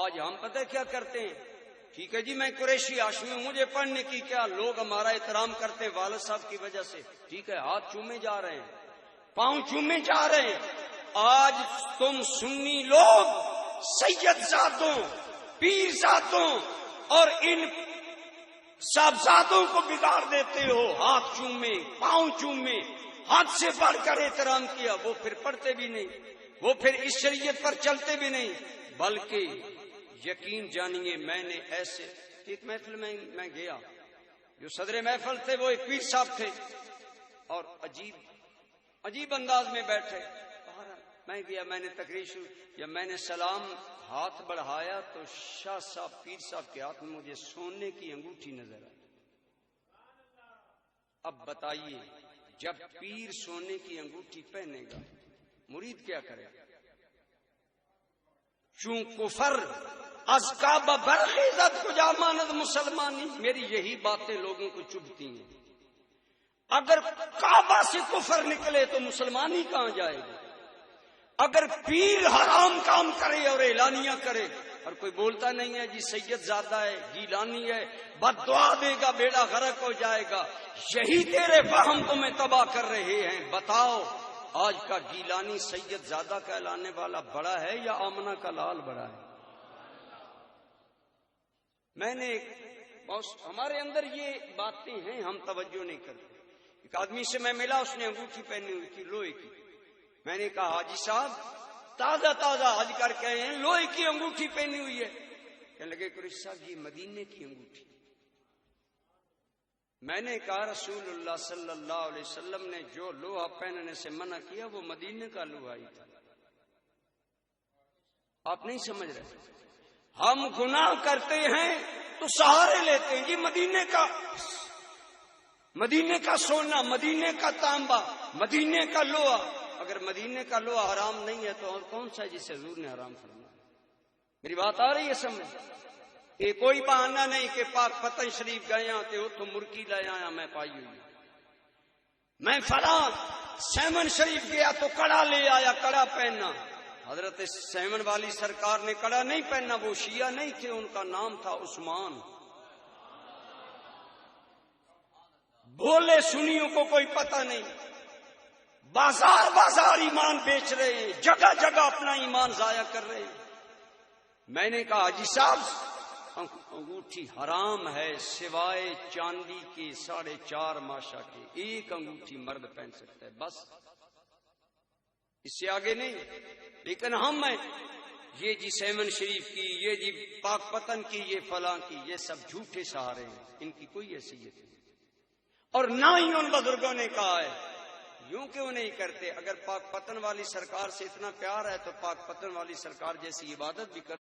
آج ہم پتہ کیا کرتے ہیں؟ ٹھیک ہے جی میں قریشی ہاشمی ہوں، مجھے پڑھنے کی کیا، لوگ ہمارا احترام کرتے ہیں والد صاحب کی وجہ سے، ٹھیک ہے ہاتھ چومے جا رہے ہیں، پاؤں چومے جا رہے ہیں۔ آج تم سنی لوگ سید زادوں، پیر زادوں اور ان صاحبزادوں کو بگاڑ دیتے ہو، ہاتھ چومے پاؤں چومے، حد سے بڑھ کر احترام کیا، وہ پھر پڑھتے بھی نہیں، وہ پھر اس شریعت پر چلتے بھی نہیں، بلکہ یقین جانیے میں نے ایسے ایک محفل میں گیا، جو صدر محفل تھے وہ ایک پیر صاحب تھے اور عجیب انداز میں بیٹھے، میں گیا، میں نے تقریر شروع یا میں نے سلام ہاتھ بڑھایا تو شاہ صاحب پیر صاحب کے ہاتھ میں مجھے سونے کی انگوٹھی نظر آئی۔ اب بتائیے جب پیر سونے کی انگوٹھی پہنے گا مرید کیا کرے گا؟ چون کفر از کعبہ برخیزت کجا ماند مسلمانی، میری یہی باتیں لوگوں کو چبھتی ہیں۔ اگر کعبہ سے کفر نکلے تو مسلمانی کہاں جائے گا؟ اگر پیر حرام کام کرے اور اعلانیہ کرے اور کوئی بولتا نہیں ہے جی سید زادہ ہے گیلانی ہے بد دعا دے گا بیڑا غرق ہو جائے گا، یہی تیرے فہم تمہیں تباہ کر رہے ہیں۔ بتاؤ آج کا گیلانی سید زادہ کہلانے والا بڑا ہے یا آمنہ کا لال بڑا ہے؟ میں نے ہمارے اندر یہ باتیں ہیں ہم توجہ نہیں کرتے۔ ایک آدمی سے میں ملا، اس نے انگوٹھی پہنی ہوئی تھی لوہے کی، میں نے کہا حاجی صاحب تازہ حج کر کے آئے ہیں، لوہے کی انگوٹھی پہنی ہوئی ہے۔ کہنے لگے قریشی صاحب یہ مدینے کی انگوٹھی۔ میں نے کہا رسول اللہ صلی اللہ علیہ وسلم نے جو لوہا پہننے سے منع کیا وہ مدینے کا لوہا ہی تھا۔ آپ نہیں سمجھ رہے، ہم گناہ کرتے ہیں تو سہارے لیتے ہیں جی مدینے کا سونا، مدینے کا تانبا، مدینے کا لوہا۔ اگر مدینے کا لوہا حرام نہیں ہے تو اور کون سا ہے جسے حضور نے حرام فرمایا؟ میری بات آ رہی ہے سمجھ؟ یہ کوئی بہانہ نہیں کہ پاک پتن شریف گیا تو اتو مرکی لے آیا میں پائی ہوئی، میں فلاں سیمن شریف گیا تو کڑا لے آیا، کڑا پہننا۔ حضرت سیمن والی سرکار نے کڑا نہیں پہننا، وہ شیعہ نہیں تھے، ان کا نام تھا عثمان۔ بولے سنیوں کو کوئی پتہ نہیں، بازار ایمان بیچ رہے ہیں، جگہ جگہ اپنا ایمان ضائع کر رہے ہیں۔ میں نے کہا حاجی صاحب انگوٹھی حرام ہے سوائے چاندی کے 4.5 ماشا کے، ایک انگوٹھی مرد پہن سکتا ہے بس، اس سے آگے نہیں۔ لیکن ہم ہیں یہ جی سیمن شریف کی، یہ جی پاک پتن کی، یہ فلاں کی، یہ سب جھوٹے سہارے ہیں، ان کی کوئی حیثیت نہیں، اور نہ ہی ان بزرگوں نے کہا ہے۔ یوں کیوں نہیں کرتے؟ اگر پاک پتن والی سرکار سے اتنا پیار ہے تو پاک پتن والی سرکار جیسی عبادت بھی کر